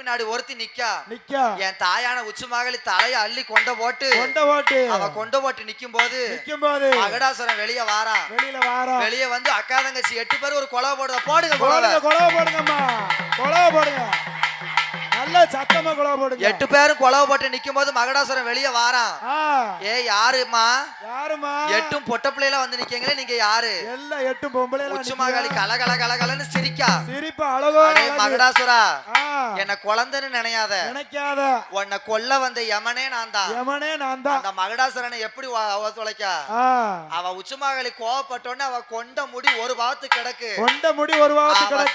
பின்னாடி ஒருத்தி நிக்கா என் தாயான உச்சி மகளி தலைய அள்ளி கொண்ட போட்டு அவ கொண்ட போட்டு நிக்கும் போது மகடாசுரன் வெளிய வாரா வெளிய வந்து அக்கா தங்கச்சி 8 பேர் ஒரு கொலை போடுங்க நல்ல சத்தமா கொலை போடுங்க 8 பேரும் கொலை போட்டு நிக்கும் போது மகடாசுரன் வெளிய வாரான் யாருமா 8 பொட்ட பிள்ளைல வந்து நிக்கீங்களே நீங்க யாரு எல்லாம் 8 பொம்பளைல உச்சி மகளி கலகலன்னு சிரிப்பா அழகா மகடாசுரா என்ன குழந்தைன்னு நினைக்காத உன்னை கொல்ல வந்த யமனே நான் தான் அந்த மகடாசுரனை எப்படி தொலைக்கா அவ உச்சி மகளி கோவப்பட்டோன்னு அவ கொண்ட முடி ஒரு பாவத்து கிடக்கு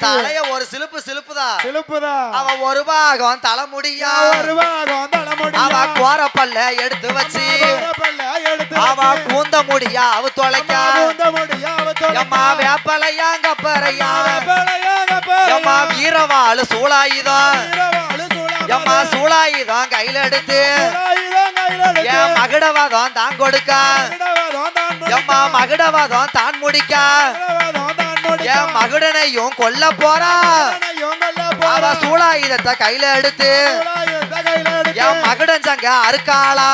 தலைய ஒரு சிலுப்புதான் அவ ஒரு பாகம் தலைமுடியா அவ கோரப்பல்ல எடுத்து வச்சு அவ கூந்த முடியா அவ தொலைக்கா எம்மா வேப்பலையாங்க பறையா எம்மா வீரவாளு சூளாயுதம் எம்மா சூளாயுதம் கையில எடுத்து என் மகுடவாதம் தான் கொடுக்க எம்மா மகுடவாதம் தான் முடிக்க என் மகுடனையும் கொல்ல போறா அவ சூளாயுதத்தை கையில எடுத்து என் மகுடன் சங்க அறுக்காளா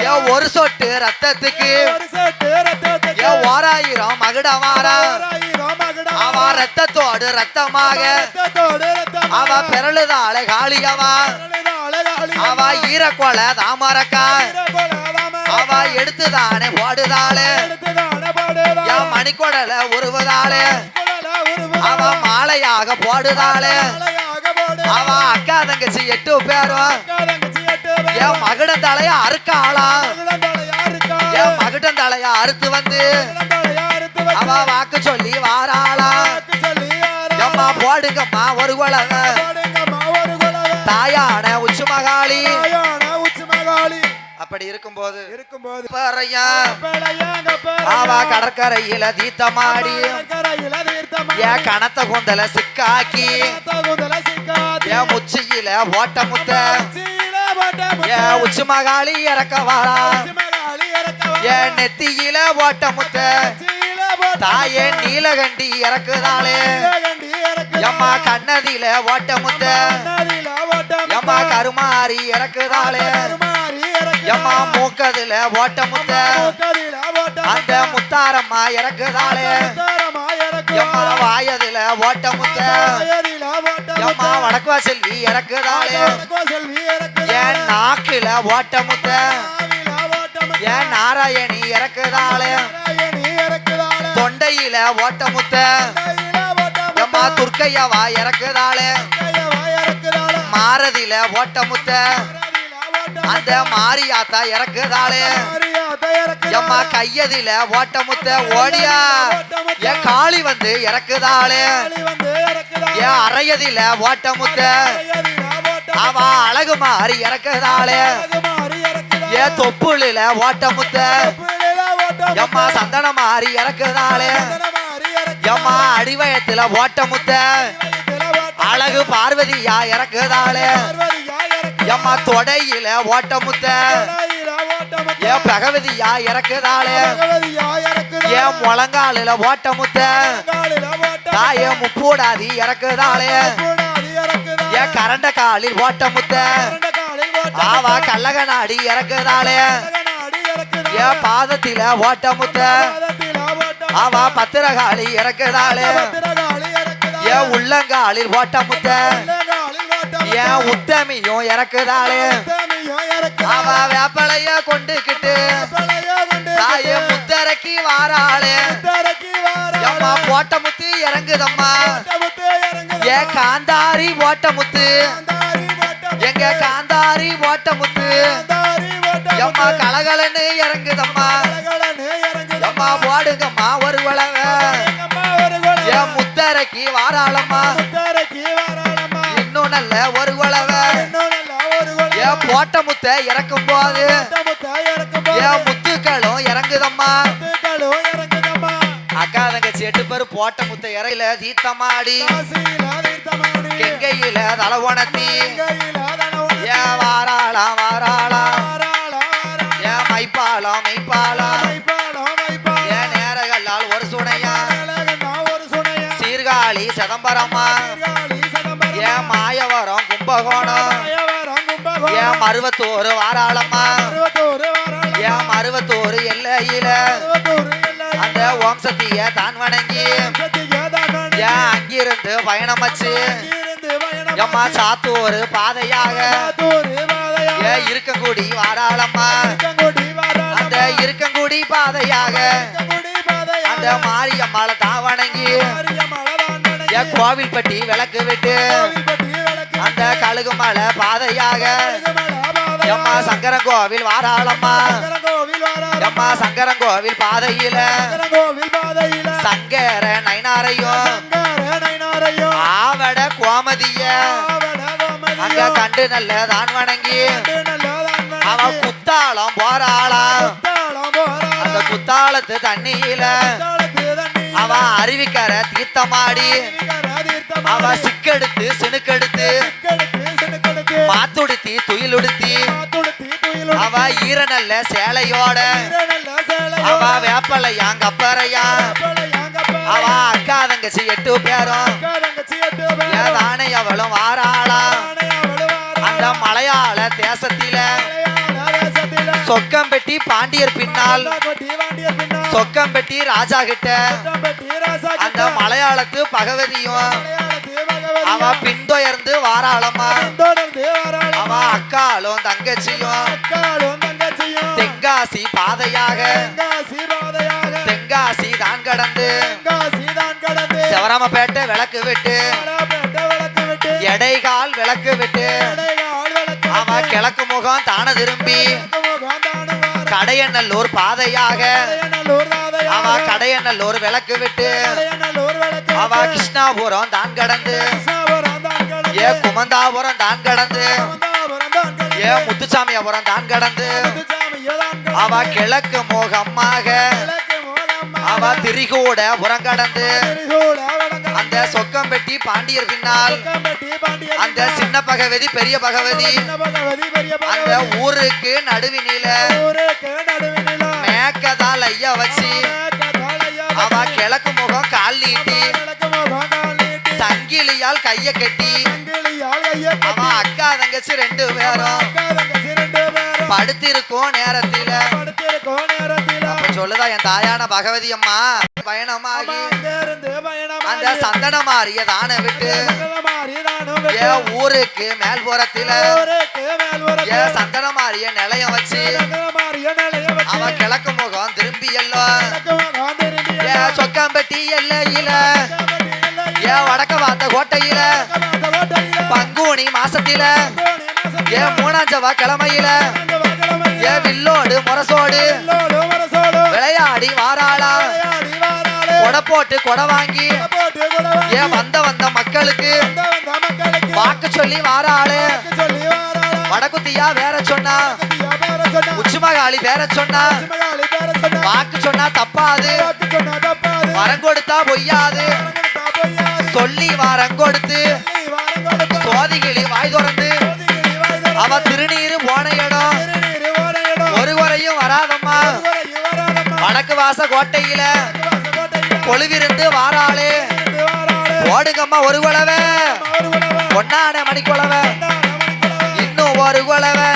என் ஒரு சொட்டு ரத்தத்துக்கு என் 1000 மகுடமாறா அவ ரத்தத்தோடு ரத்தமாக அவ பிறழுதாளை காளியவா அவ ஈரக்கொலை தாமரக்கா அவ எடுத்துதானே போடுதாளே என் மணிக்கொடல உருவதாளே அவ மாலையாக போடுதாளே அவ அக்கா தங்கச்சி 8 பேரும் என் மகுடன் தலைய அறுக்காளா என் மகுடன் தலைய அறுத்து வந்து அவ வாக்கு சொல்லி வாராளா எம்மா போடுங்கம்மா ஒரு குலவ தாயான உச்சி மகாளி அப்படி இருக்கும்போது அவ கடற்கரையில தீர்த்தமாடி என் கணத்த குந்தல சிக்காக்கி என் முச்சியில ஓட்ட முத்த என் உச்சி மகாளி இறக்க வாரா என் நெத்தியில ஓட்ட முத்த தாயே நீலகண்டி இறக்குதாளே எம்மா கண்ணதியில ஓட்ட முத்த எம்மா கருமாறி இறக்குதாளே எம்மா மூக்கதுல ஓட்ட முத்த அந்த முத்தாரம்மா இறக்குதாளே எம்மா வாயதுல ஓட்ட முத்த எம்மா வடக்குவா செல்வி இறக்குதாளே என் நாக்குல ஓட்ட முத்த என் நாராயணி இறக்குதாளே தொண்டையில ஓட்ட முத்த எம்மா துர்க்கையவா இறக்குதாளே மாரதியில ஓட்ட முத்த அந்த மாரியாத்தா இறக்குதாளே எம்மா கையதில ஓட்ட முத்த ஓடியா என் காளி வந்து இறக்குதாளே என் அரையதில ஓட்ட முத்த அவ அழகு மாறி இறக்குதாளே என் தொப்புளில ஓட்ட முத்த எம்மா சந்தன மாறி இறக்குதாளே எம்மா அடிவயத்துல ஓட்ட முத்த அழகு பார்வதியா இறக்குதாளே எம்மா தொடையில ஓட்ட முத்த என் பகவதியா இறக்குதாளே என் முழங்காலில ஓட்ட முத்த தாய முப்பூடாதி இறக்குதாளே என் கரண்ட காலில் ஓட்ட முத்த ஆவா கள்ளகனாடி இறக்குதாளே என் பாதத்தில ஓட்ட முத்த ஆவா பத்திரகாளி இறக்குதாளே என் உள்ளங்காலில் ஓட்ட முத்த என் உத்தமியும் இறக்குதாளே அவ வேப்பலைய கொண்டுகிட்டு தாய முத்தரைக்கு வாராளே எம்மா போட்ட முத்து இறங்குதம்மா என் காந்தாரி ஓட்ட முத்து எங்க காந்தாரி ஓட்ட முத்து எம்மா கலகலன்னு இறங்குதம்மா எம்மா போடுங்கம்மா ஒரு குலவ என் முத்தரைக்கு வாராளம்மா இன்னும் நல்ல ஒரு குலவ என் போட்ட முத்த இறக்கும் போது என் முத்துக்களும் இறங்குதம்மா அக்கா தங்கச்சி 8 பேரு போட்ட முத்த இறையில தீர்த்தமாடி கெங்கையில தலவனத்தி ஏன் வாராளாம் ஏன் மைப்பாலம் ஏன் நேரங்களால் ஒரு சுனையா சீர்காழி சிதம்பரமா ஏன் மாயவரம் கும்பகோணம் ஏன் மருவத்தூர் வாராளம்மா ஏன் மருவத்தூர் எல்லையில அந்த ஓம் சக்திய தான் வணங்கி ஏன் அங்கிருந்து பயணம் வச்சு எம்மா சாத்தூர் பாதையாக ஏன் இருக்கங்குடி வாராளம்மா அந்த இருக்கங்குடி பாதையாக அந்த மாரியம்மாளை தான் வணங்கி ஏன் கோவில்பட்டி விளக்கு விட்டு அந்த கழுகுமலை பாதையாக எம்மா சங்கரங்கோவில் வாராளம்மா எம்மா சங்கரங்கோவில் பாதையில சங்கர நைனாரையும் ஆவட கோமதிய அங்க கண்டு நல்ல தான் வணங்கி அவ குத்தாளம் போறாளா அந்த குத்தாளத்து தண்ணியில அவ அருவிக்கர தீர்த்தமாடி அவ சிக்கெடுத்து சினுக்கெடுத்து மாத்துடுத்தி துயிலுடுத்தி அவ ஈர நல்ல சேலையோட அவ வேப்பலையாங்கப்பறையா அவ அக்கா தங்கச்சி 8 பேரும் ஏதானே அவளும் வாராளா அந்த மலையாள தேசத்தில சொக்கம்பெட்டி பாண்டியர் பின்னால் சொக்கம்பெட்டி ராஜா கிட்ட அந்த மலையாளத்து பகவதியும் அவ பின்தொயர்ந்து வாராளம்மா அவ அக்காலும் தங்கச்சியும் தென்காசி பாதையாக தென்காசி தான் கடந்து சிவராமப்பேட்டை விளக்கு விட்டு எடைகால் விளக்கு விட்டு அவ கிழக்கு முகம் தான திரும்பி கடையநல்லூர் பாதையாக அவ கடையநல்லூர் விளக்கு விட்டு அவ கிருஷ்ணாபுரம் தான் கடந்து ஏ குமந்தாபுரம் தான் கடந்து ஏ முத்துசாமியாபுரம் தான் கடந்து அவ கிழக்கு முகமாக அவ திரிகூட புறம் கடந்து அந்த சொக்கம்பெட்டி பாண்டியர் பின்னால் அந்த சின்ன பகவதி பெரிய பகவதி அந்த ஊருக்கு நடுவினில மேக்கதால் ஐயா வச்சு அவ கிழக்கு முகம் கால் நீட்டி சங்கிலியால் கைய கட்டி அவ அக்கா தங்கச்சி 2 பேரும் படுத்திருக்கும் நேரத்தில அப்ப சொல்லுதா என் தாயான பகவதி அம்மா பயணமாகி அந்த சந்தன மாறிய தான விட்டு என் ஊருக்கு மேல்புறத்தில என் சந்தன மாறிய நிலையம் வச்சு அவ கிழக்கு முகம் திரும்பி எல்லாம் ஏன் சொக்கம்பட்டி எல்லையில ஏன் வடக்க பார்த்த கோட்டையில பங்குனி மாசத்தில ஏன் 3ஆம் செவ்வாய் கிழமையில ஏன் வில்லோடு முரசோடு விளையாடி வாராளா கொடை போட்டு கொடை வாங்கி ஏன் வந்த மக்களுக்கு வாக்கு சொல்லி வாராளு வடக்குத்தியா வேற சொன்னா உச்சிமகாளி வேற சொன்னா வாக்கு சொன்னா தப்பாது வரம் கொடுத்தா பொய்யாது சொல்லி வரம் கொடுத்து சோதிகிளி வாய் திறந்து அவ திருநீரு போன இடம் ஒரு குறையும் வராதம்மா வடக்கு வாச கோட்டையில கொழுவிருந்து வாராளே ஓடுங்கம்மா ஒரு குலவை பொன்னான மணி குலவை இன்னும் ஒரு குலவை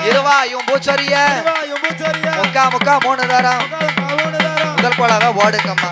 இருவாயும் பூச்சொரிய முக்கா 3 தரம் முதல் குலவை ஓடுங்கம்மா